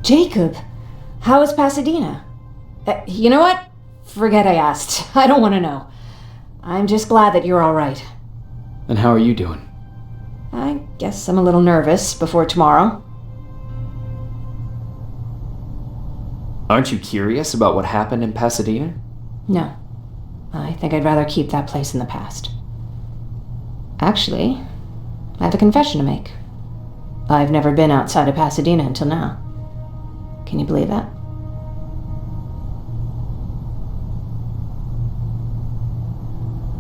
Jacob, how is Pasadena? You know what? Forget I asked. I don't want to know. I'm just glad that you're all right. And how are you doing? I guess I'm a little nervous before tomorrow. Aren't you curious about what happened in Pasadena? No. I think I'd rather keep that place in the past. Actually, I have a confession to make. I've never been outside of Pasadena until now. Can you believe that?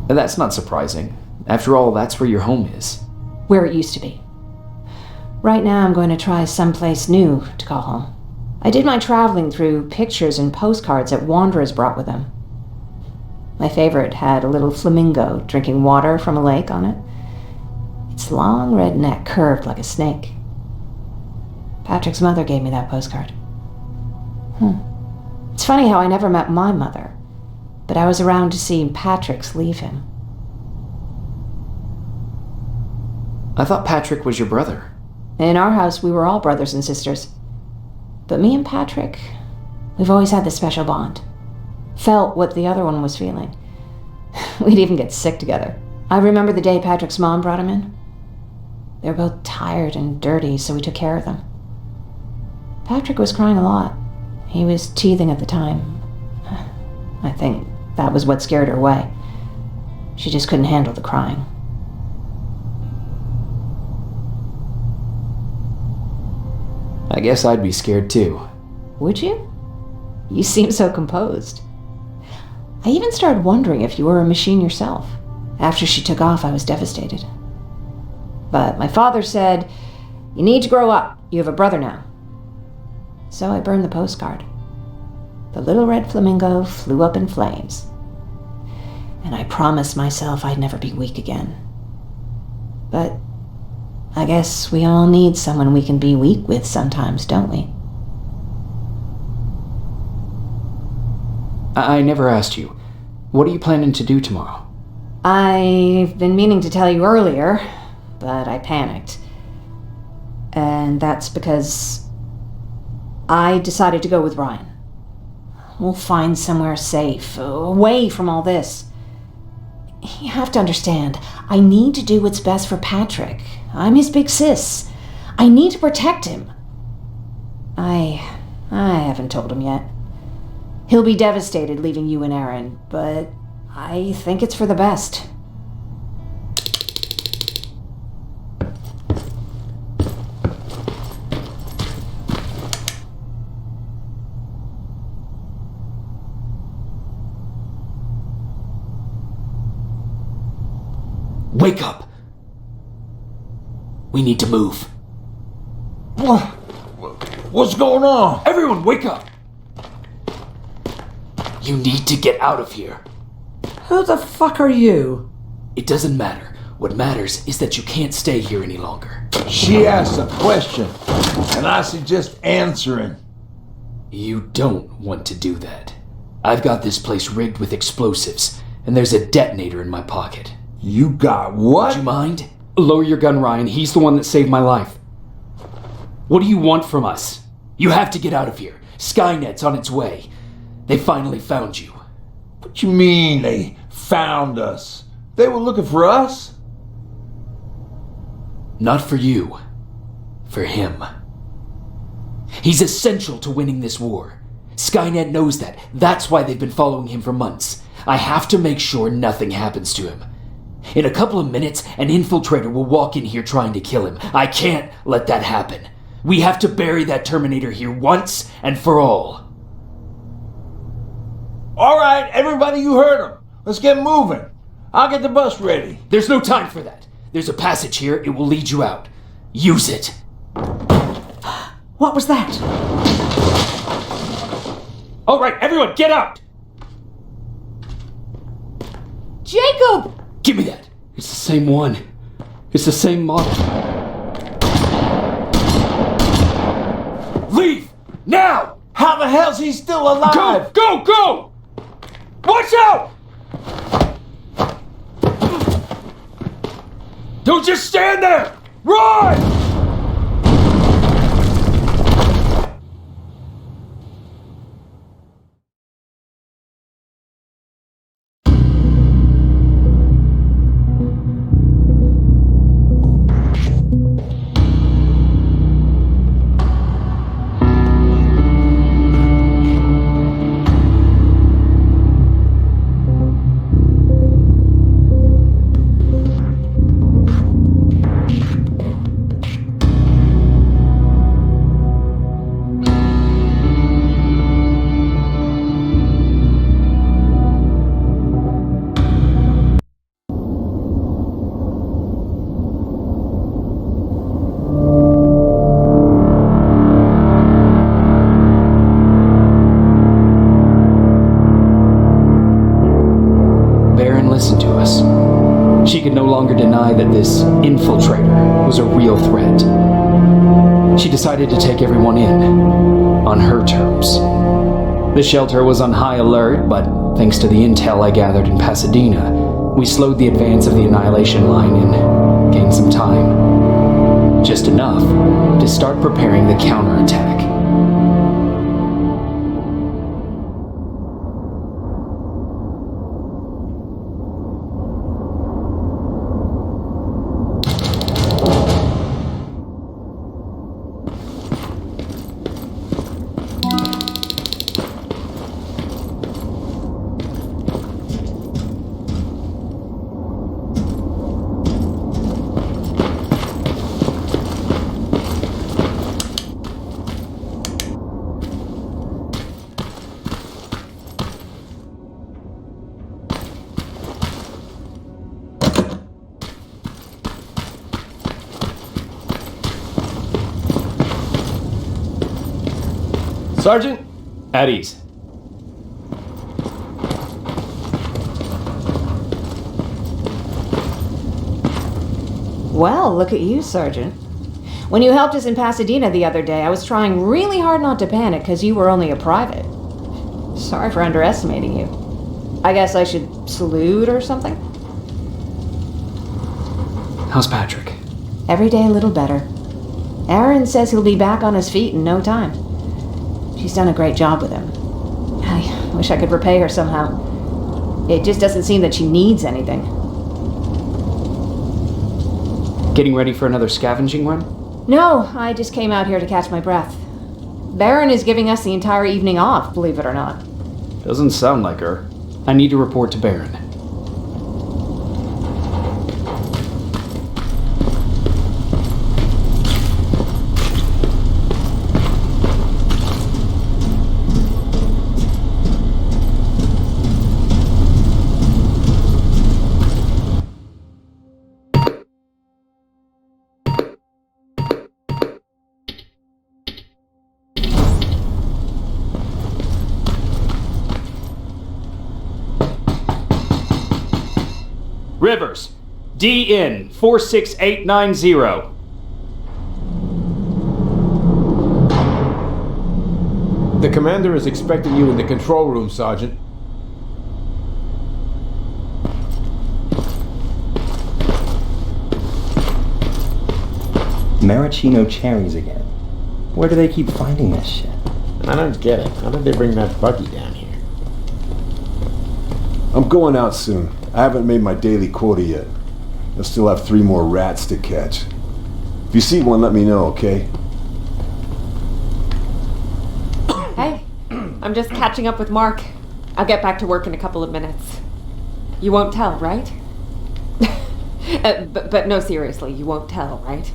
That's not surprising. After all, that's where your home is. Where it used to be. Right now I'm going to try someplace new to call home. I did my traveling through pictures and postcards that wanderers brought with them. My favorite had a little flamingo drinking water from a lake on it. Its long red neck curved like a snake. Patrick's mother gave me that postcard. It's funny how I never met my mother, but I was around to see Patrick's leave him. I thought Patrick was your brother. In our house, we were all brothers and sisters. But me and Patrick, we've always had this special bond. Felt what the other one was feeling. We'd even get sick together. I remember the day Patrick's mom brought him in. They were both tired and dirty, so we took care of them. Patrick was crying a lot. He was teething at the time. I think that was what scared her away. She just couldn't handle the crying. I guess I'd be scared too. Would you? You seem so composed. I even started wondering if you were a machine yourself. After she took off, I was devastated. But my father said, "You need to grow up. You have a brother now." So I burned the postcard. The little red flamingo flew up in flames. And I promised myself I'd never be weak again. But I guess we all need someone we can be weak with sometimes, don't we? I never asked you. What are you planning to do tomorrow? I've been meaning to tell you earlier, but I panicked. And that's because I decided to go with Ryan. We'll find somewhere safe, away from all this. You have to understand, I need to do what's best for Patrick. I'm his big sis. I need to protect him. I haven't told him yet. He'll be devastated leaving you and Aaron, but I think it's for the best. Wake up! We need to move. What's going on? Everyone, wake up! You need to get out of here. Who the fuck are you? It doesn't matter. What matters is that you can't stay here any longer. She asked a question, and I suggest answering. You don't want to do that. I've got this place rigged with explosives, and there's a detonator in my pocket. You got what? Would you mind? Lower your gun, Ryan. He's the one that saved my life. What do you want from us? You have to get out of here. Skynet's on its way. They finally found you. What you mean they found us? They were looking for us? Not for you. For him. He's essential to winning this war. Skynet knows that. That's why they've been following him for months. I have to make sure nothing happens to him. In a couple of minutes, an infiltrator will walk in here trying to kill him. I can't let that happen. We have to bury that Terminator here once and for all. All right, everybody, you heard him. Let's get moving. I'll get the bus ready. There's no time for that. There's a passage here. It will lead you out. Use it. What was that? All right, everyone, get out! Jacob! Give me that. It's the same one. It's the same model. Leave! Now! How the hell's he still alive? Go! Go! Go! Watch out! Don't just stand there! Run! this infiltrator was a real threat. She decided to take everyone in, on her terms. The shelter was on high alert, but thanks to the intel I gathered in Pasadena, we slowed the advance of the Annihilation Line and gained some time. Just enough to start preparing the counterattack. Sergeant? At ease. Well, look at you, Sergeant. When you helped us in Pasadena the other day, I was trying really hard not to panic because you were only a private. Sorry for underestimating you. I guess I should salute or something? How's Patrick? Every day a little better. Aaron says he'll be back on his feet in no time. She's done a great job with him. I wish I could repay her somehow. It just doesn't seem that she needs anything. Getting ready for another scavenging run? No, I just came out here to catch my breath. Baron is giving us the entire evening off, believe it or not. Doesn't sound like her. I need to report to Baron. Rivers, DN 46890. The commander is expecting you in the control room, Sergeant. Maraschino cherries again. Where do they keep finding this shit? I don't get it. How did they bring that buggy down here? I'm going out soon. I haven't made my daily quota yet. I still have 3 more rats to catch. If you see one, let me know, okay? Hey, I'm just catching up with Mark. I'll get back to work in a couple of minutes. You won't tell, right? But no, seriously, you won't tell, right?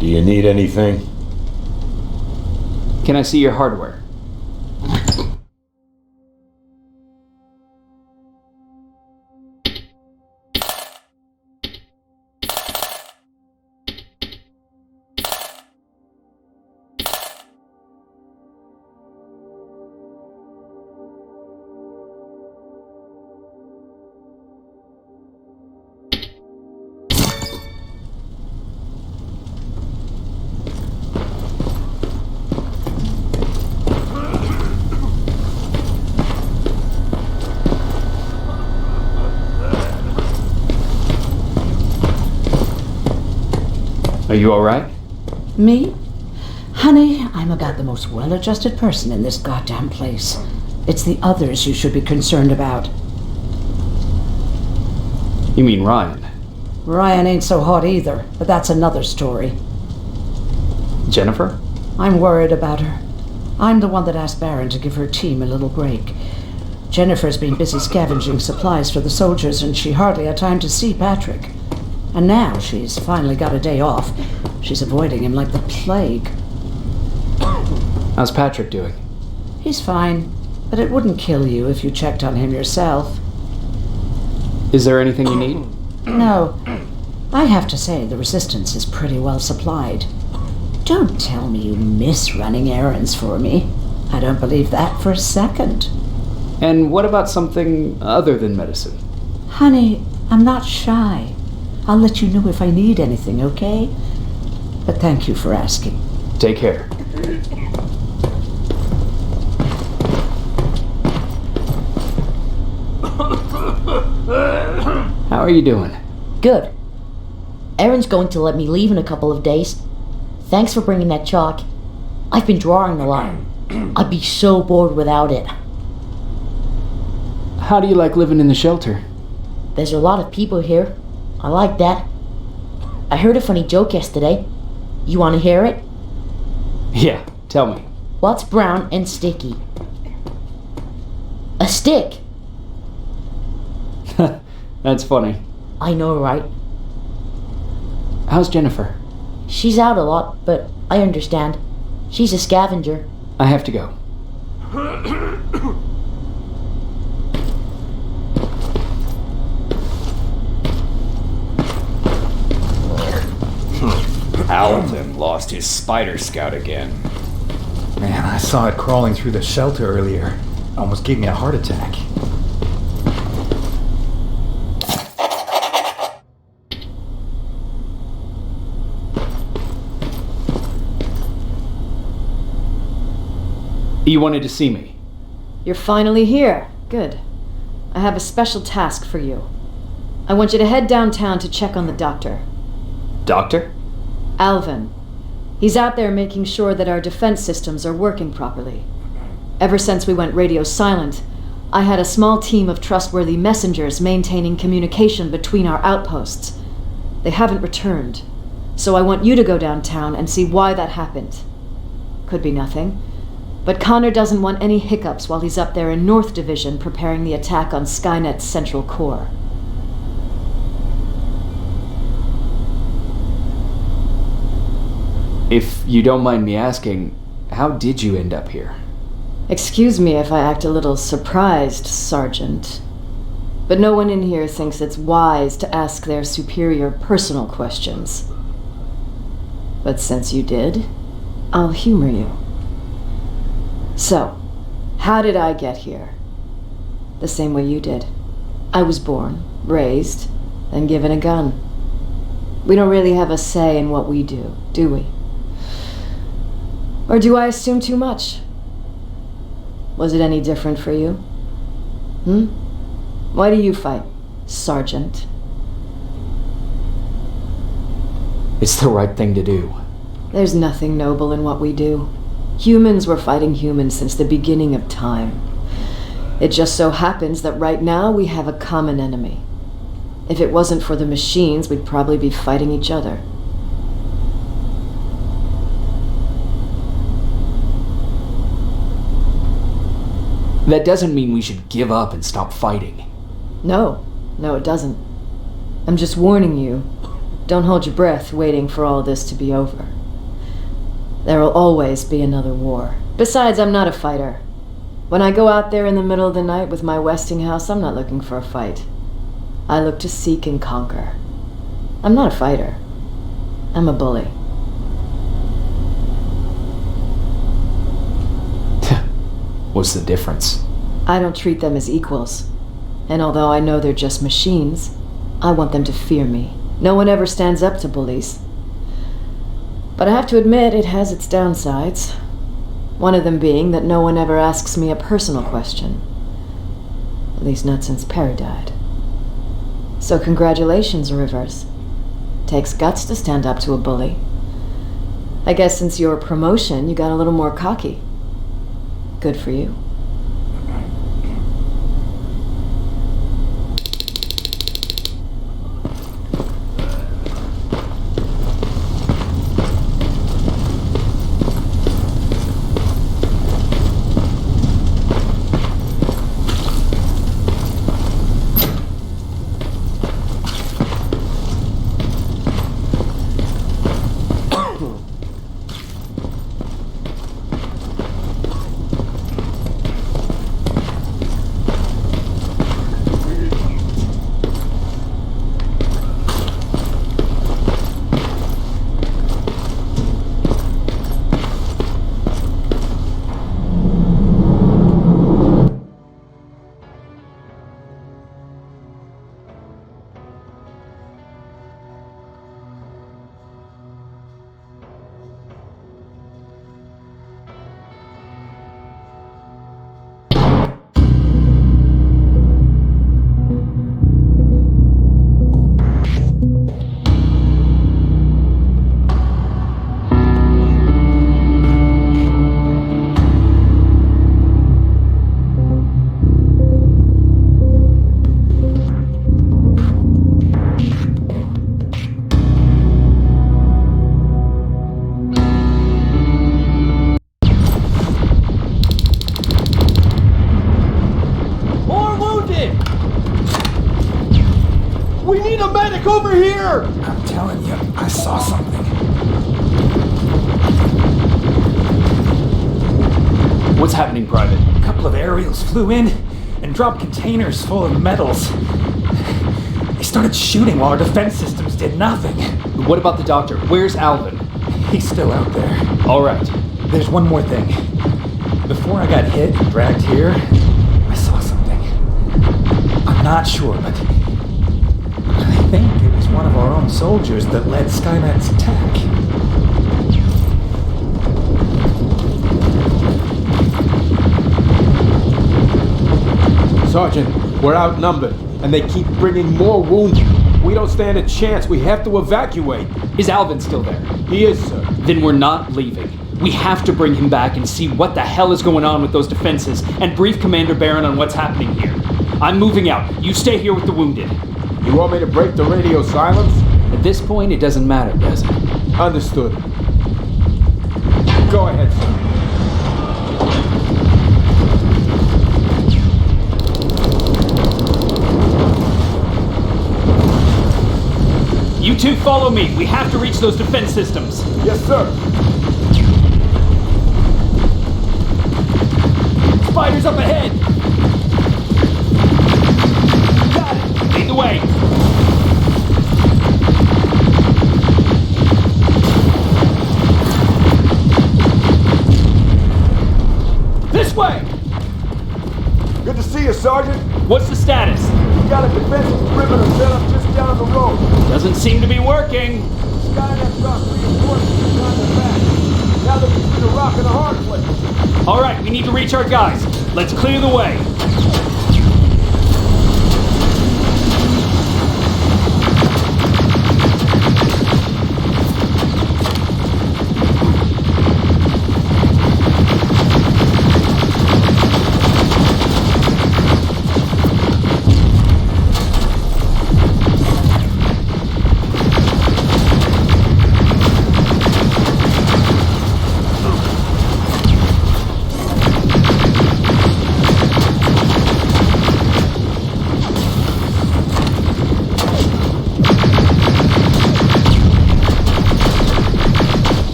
Do you need anything? Can I see your hardware? Are you alright? Me? Honey, I'm about the most well-adjusted person in this goddamn place. It's the others you should be concerned about. You mean Ryan? Ryan ain't so hot either, but that's another story. Jennifer? I'm worried about her. I'm the one that asked Baron to give her team a little break. Jennifer's been busy scavenging supplies for the soldiers, and she hardly had time to see Patrick. And now she's finally got a day off. She's avoiding him like the plague. How's Patrick doing? He's fine, but it wouldn't kill you if you checked on him yourself. Is there anything you need? No. I have to say the resistance is pretty well supplied. Don't tell me you miss running errands for me. I don't believe that for a second. And what about something other than medicine? Honey, I'm not shy. I'll let you know if I need anything, okay? But thank you for asking. Take care. How are you doing? Good. Erin's going to let me leave in a couple of days. Thanks for bringing that chalk. I've been drawing a lot. I'd be so bored without it. How do you like living in the shelter? There's a lot of people here. I like that. I heard a funny joke yesterday. You want to hear it? Yeah, tell me. What's brown and sticky? A stick. That's funny. I know, right? How's Jennifer? She's out a lot, but I understand. She's a scavenger. I have to go. Alvin lost his spider scout again. Man, I saw it crawling through the shelter earlier. Almost gave me a heart attack. You wanted to see me? You're finally here. Good. I have a special task for you. I want you to head downtown to check on the doctor. Doctor? Alvin. He's out there making sure that our defense systems are working properly. Ever since we went radio silent, I had a small team of trustworthy messengers maintaining communication between our outposts. They haven't returned, so I want you to go downtown and see why that happened. Could be nothing, but Connor doesn't want any hiccups while he's up there in North Division preparing the attack on Skynet's central core. If you don't mind me asking, how did you end up here? Excuse me if I act a little surprised, Sergeant. But no one in here thinks it's wise to ask their superior personal questions. But since you did, I'll humor you. So, how did I get here? The same way you did. I was born, raised, and given a gun. We don't really have a say in what we do we? Or do I assume too much? Was it any different for you? Why do you fight, Sergeant? It's the right thing to do. There's nothing noble in what we do. Humans were fighting humans since the beginning of time. It just so happens that right now we have a common enemy. If it wasn't for the machines, we'd probably be fighting each other. That doesn't mean we should give up and stop fighting. No, it doesn't. I'm just warning you. Don't hold your breath waiting for all this to be over. There will always be another war. Besides, I'm not a fighter. When I go out there in the middle of the night with my Westinghouse, I'm not looking for a fight. I look to seek and conquer. I'm not a fighter. I'm a bully. What's the difference? I don't treat them as equals. And although I know they're just machines, I want them to fear me. No one ever stands up to bullies. But I have to admit, it has its downsides. One of them being that no one ever asks me a personal question. At least not since Perry died. So congratulations, Rivers. Takes guts to stand up to a bully. I guess since your promotion, you got a little more cocky. Good for you. We need a medic over here! I'm telling you, I saw something. What's happening, Private? A couple of aerials flew in and dropped containers full of metals. They started shooting while our defense systems did nothing. What about the doctor? Where's Alvin? He's still out there. All right. There's one more thing. Before I got hit and dragged here, I saw something. I'm not sure, but I think it was one of our own soldiers that led Skynet's attack. Sergeant, we're outnumbered, and they keep bringing more wounded. We don't stand a chance. We have to evacuate. Is Alvin still there? He is, sir. Then we're not leaving. We have to bring him back and see what the hell is going on with those defenses and brief Commander Barron on what's happening here. I'm moving out. You stay here with the wounded. You want me to break the radio silence? At this point, it doesn't matter, does it? Understood. Go ahead, sir. You two follow me. We have to reach those defense systems. Yes, sir. Spiders up ahead! Got it! Lead the way! This way! Good to see you, Sergeant. What's the status? We got a defensive perimeter set up just down the road. Doesn't seem to be working. Skynet's got reinforcements on their back. Now they're between a rock and a hard place. All right, we need to reach our guys. Let's clear the way.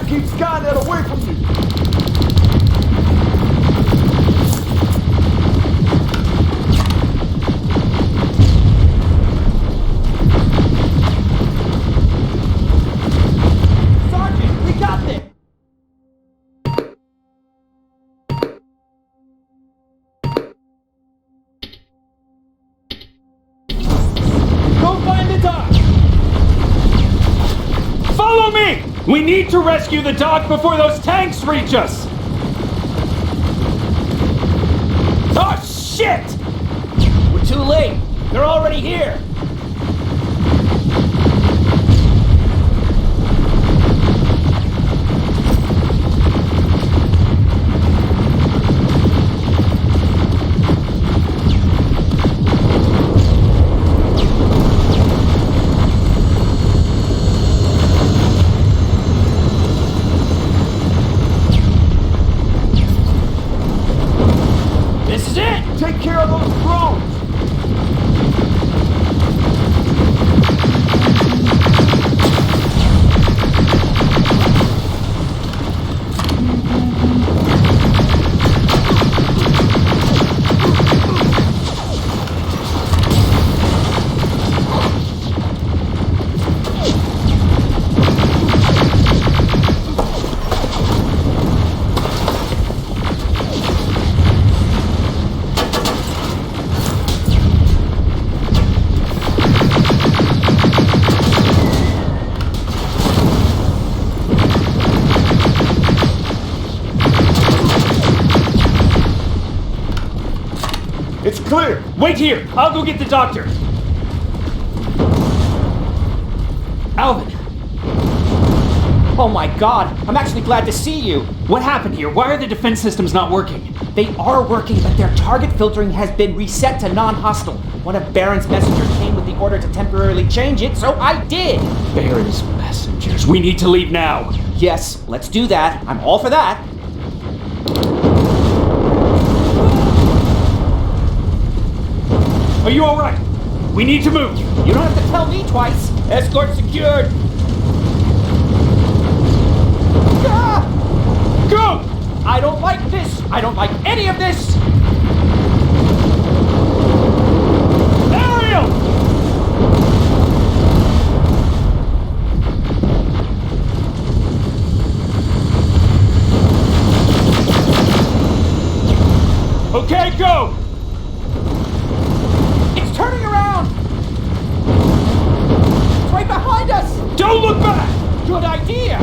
keep Skynet away from you! Sergeant, we got this! Go find the doc! Follow me! We need to rescue the doc before those tanks reach us! Oh, shit! We're too late! They're already here! This is it! Take care of those drones! It's clear! Wait here! I'll go get the doctor! Alvin! Oh my god! I'm actually glad to see you! What happened here? Why are the defense systems not working? They are working, but their target filtering has been reset to non-hostile. One of Baron's messengers came with the order to temporarily change it, so I did! Baron's messengers. We need to leave now! Yes, let's do that. I'm all for that. Are you alright? We need to move. You don't have to tell me twice. Escort secured. Ah! Go! I don't like this. I don't like any of this. Ariel! Okay, go! Turning around! It's right behind us! Don't look back! Good idea!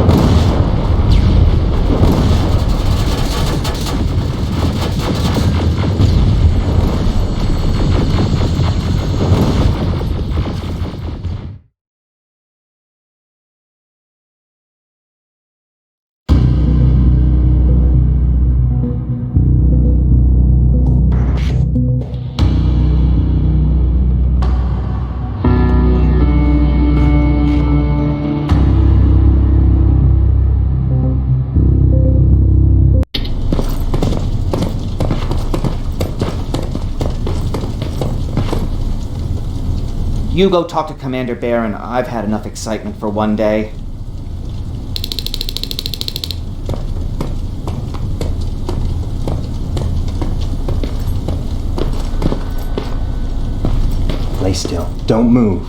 You go talk to Commander Baron. I've had enough excitement for one day. Lay still. Don't move.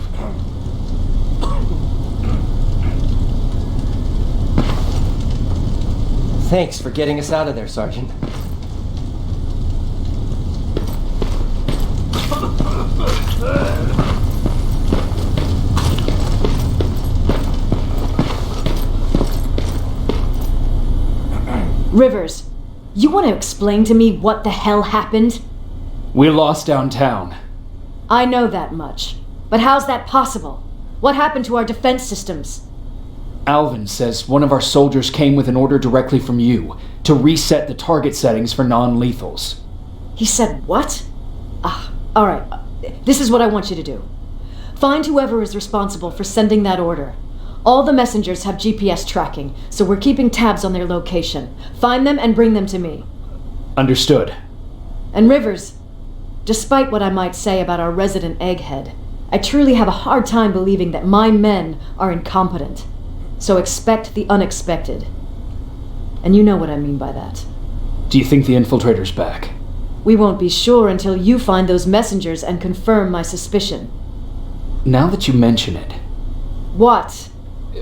Thanks for getting us out of there, Sergeant. Rivers, you want to explain to me what the hell happened? We lost downtown. I know that much. But how's that possible? What happened to our defense systems? Alvin says one of our soldiers came with an order directly from you to reset the target settings for non-lethals. He said what? Alright. This is what I want you to do. Find whoever is responsible for sending that order. All the messengers have GPS tracking, so we're keeping tabs on their location. Find them and bring them to me. Understood. And Rivers, despite what I might say about our resident egghead, I truly have a hard time believing that my men are incompetent. So expect the unexpected. And you know what I mean by that. Do you think the infiltrator's back? We won't be sure until you find those messengers and confirm my suspicion. Now that you mention it, What?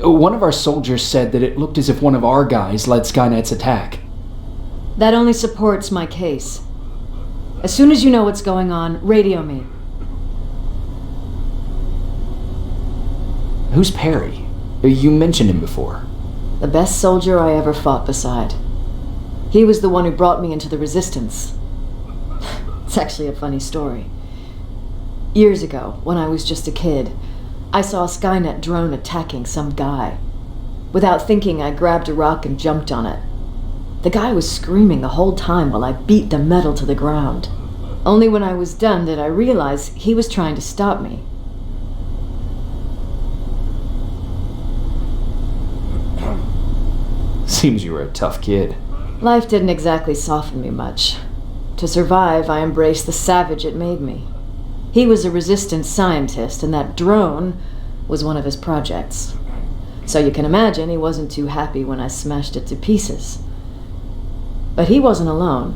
one of our soldiers said that it looked as if one of our guys led Skynet's attack. That only supports my case. As soon as you know what's going on, radio me. Who's Perry? You mentioned him before. The best soldier I ever fought beside. He was the one who brought me into the Resistance. It's actually a funny story. Years ago, when I was just a kid, I saw a Skynet drone attacking some guy. Without thinking, I grabbed a rock and jumped on it. The guy was screaming the whole time while I beat the metal to the ground. Only when I was done did I realize he was trying to stop me. Seems you were a tough kid. Life didn't exactly soften me much. To survive, I embraced the savage it made me. He was a resistance scientist, and that drone was one of his projects. So you can imagine he wasn't too happy when I smashed it to pieces. But he wasn't alone.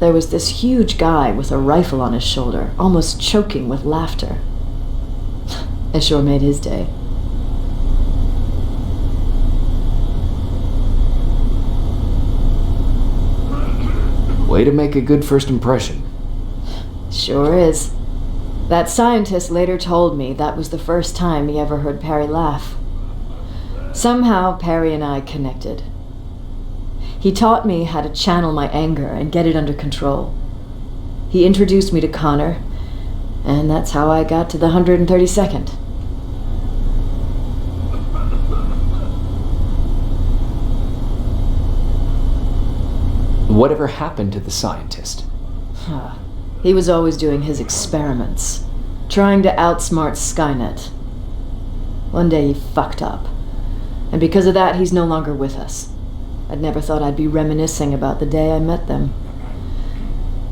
There was this huge guy with a rifle on his shoulder, almost choking with laughter. It sure made his day. Way to make a good first impression. Sure is. That scientist later told me that was the first time he ever heard Perry laugh. Somehow, Perry and I connected. He taught me how to channel my anger and get it under control. He introduced me to Connor, and that's how I got to the 132nd. Whatever happened to the scientist? He was always doing his experiments, trying to outsmart Skynet. One day he fucked up, and because of that, he's no longer with us. I'd never thought I'd be reminiscing about the day I met them.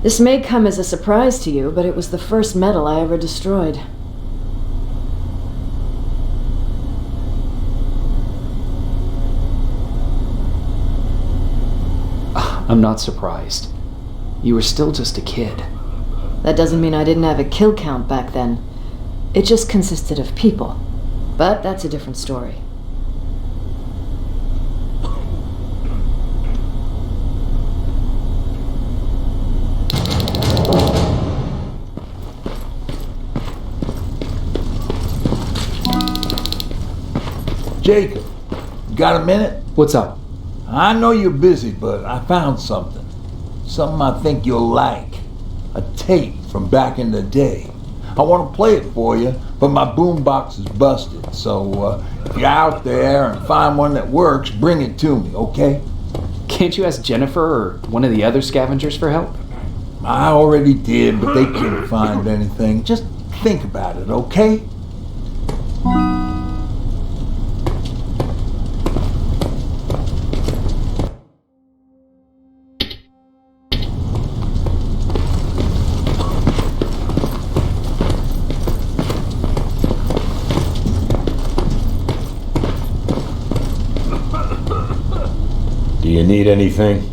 This may come as a surprise to you, but it was the first metal I ever destroyed. I'm not surprised. You were still just a kid. That doesn't mean I didn't have a kill count back then. It just consisted of people. But that's a different story. Jacob, you got a minute? What's up? I know you're busy, but I found something. Something I think you'll like. A tape from back in the day. I want to play it for you, but my boombox is busted. So if you're out there and find one that works, bring it to me, okay? Can't you ask Jennifer or one of the other scavengers for help? I already did, but they couldn't find anything. Just think about it, okay? Do you need anything?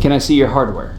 Can I see your hardware?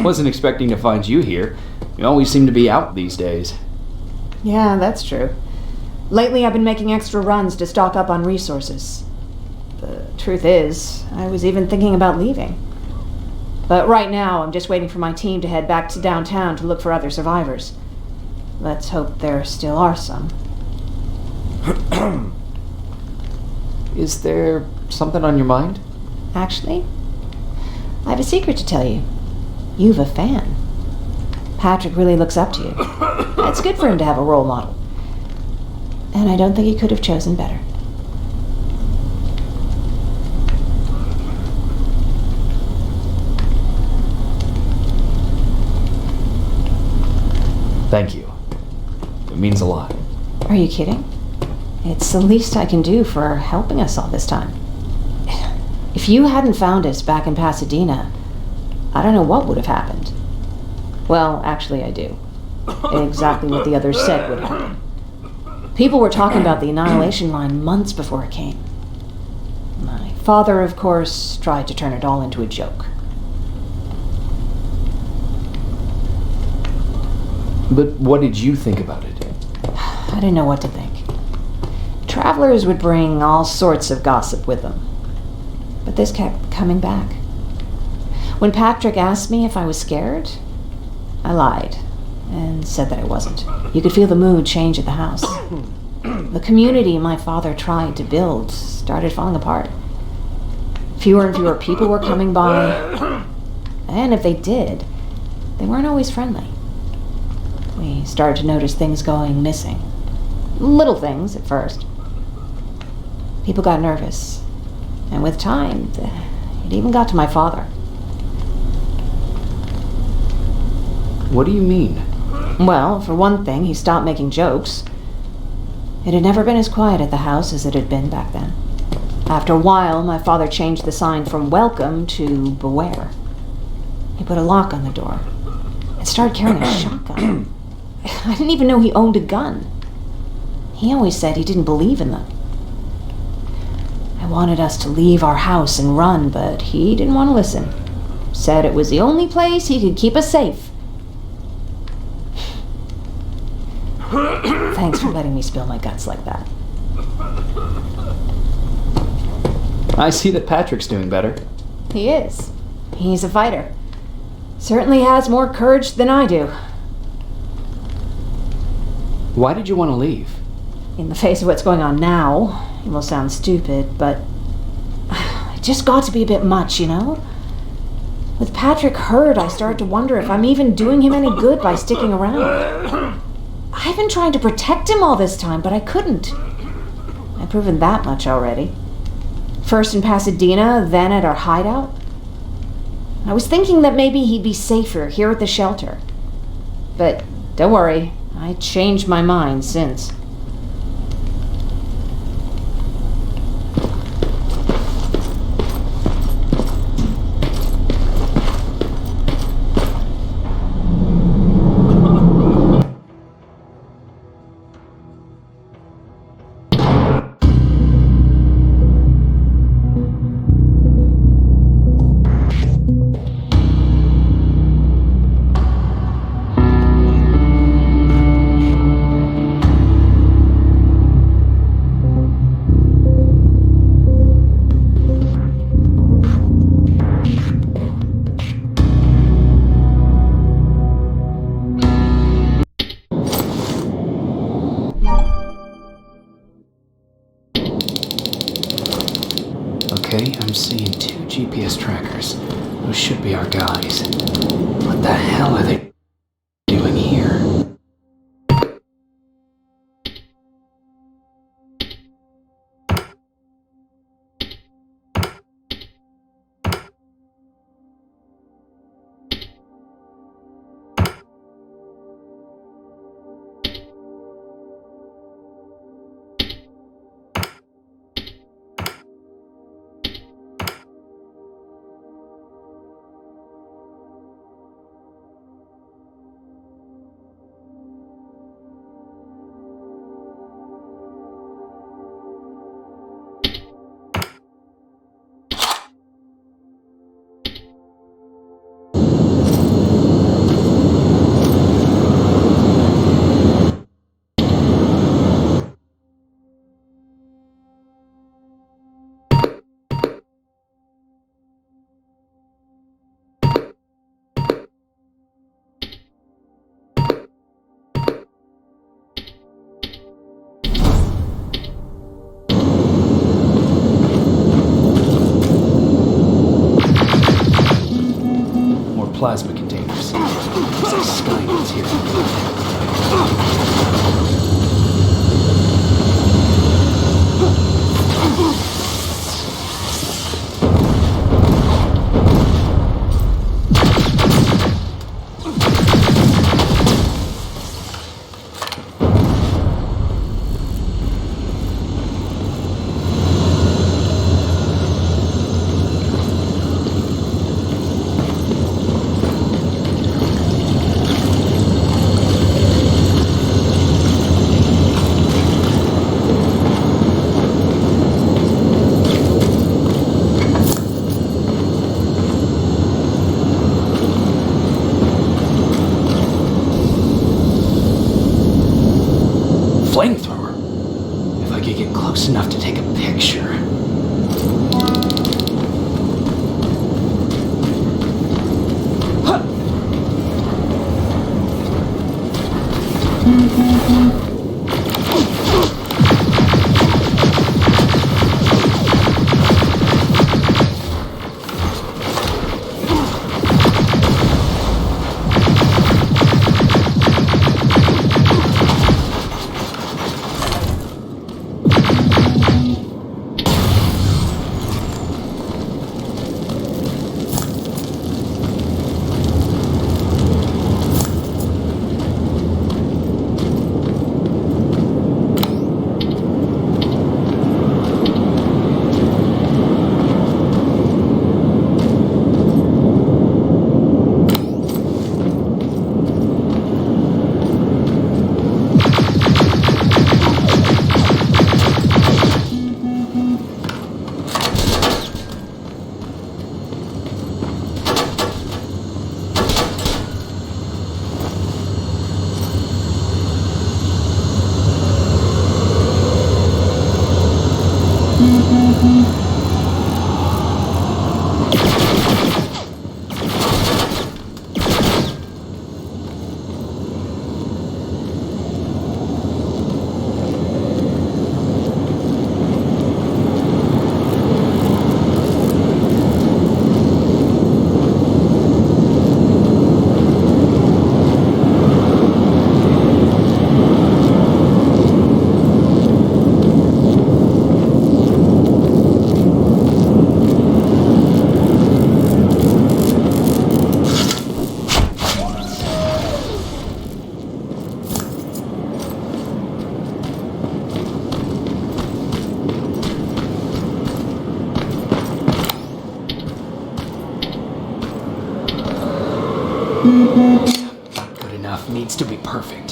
Wasn't expecting to find you here. You always seem to be out these days. Yeah, that's true. Lately I've been making extra runs to stock up on resources. The truth is, I was even thinking about leaving. But right now I'm just waiting for my team to head back to downtown to look for other survivors. Let's hope there still are some. Is there something on your mind? Actually, I have a secret to tell you. You've a fan. Patrick really looks up to you. It's good for him to have a role model. And I don't think he could have chosen better. Thank you. It means a lot. Are you kidding? It's the least I can do for helping us all this time. If you hadn't found us back in Pasadena, I don't know what would have happened. Well, actually I do. Exactly what the others said would happen. People were talking about the Annihilation Line months before it came. My father, of course, tried to turn it all into a joke. But what did you think about it? I didn't know what to think. Travelers would bring all sorts of gossip with them. But this kept coming back. When Patrick asked me if I was scared, I lied and said that I wasn't. You could feel the mood change at the house. The community my father tried to build started falling apart. Fewer and fewer people were coming by, and if they did, they weren't always friendly. We started to notice things going missing. Little things at first. People got nervous, and with time, it even got to my father. What do you mean? Well, for one thing, he stopped making jokes. It had never been as quiet at the house as it had been back then. After a while, my father changed the sign from welcome to beware. He put a lock on the door and started carrying a shotgun. I didn't even know he owned a gun. He always said he didn't believe in them. I wanted us to leave our house and run, but he didn't want to listen. Said it was the only place he could keep us safe. Thanks for letting me spill my guts like that. I see that Patrick's doing better. He is. He's a fighter. Certainly has more courage than I do. Why did you want to leave? In the face of what's going on now, it will sound stupid, but it just got to be a bit much, you know? With Patrick hurt, I started to wonder if I'm even doing him any good by sticking around. I've been trying to protect him all this time, but I couldn't. I've proven that much already. First in Pasadena, then at our hideout. I was thinking that maybe he'd be safer here at the shelter. But don't worry, I changed my mind since. Okay, I'm seeing 2 GPS trackers. Those should be our guys. What the hell are they doing here? plasma containers. So Skynet's here. Flamethrower? If I could get close enough to take a picture. Good enough, needs to be perfect.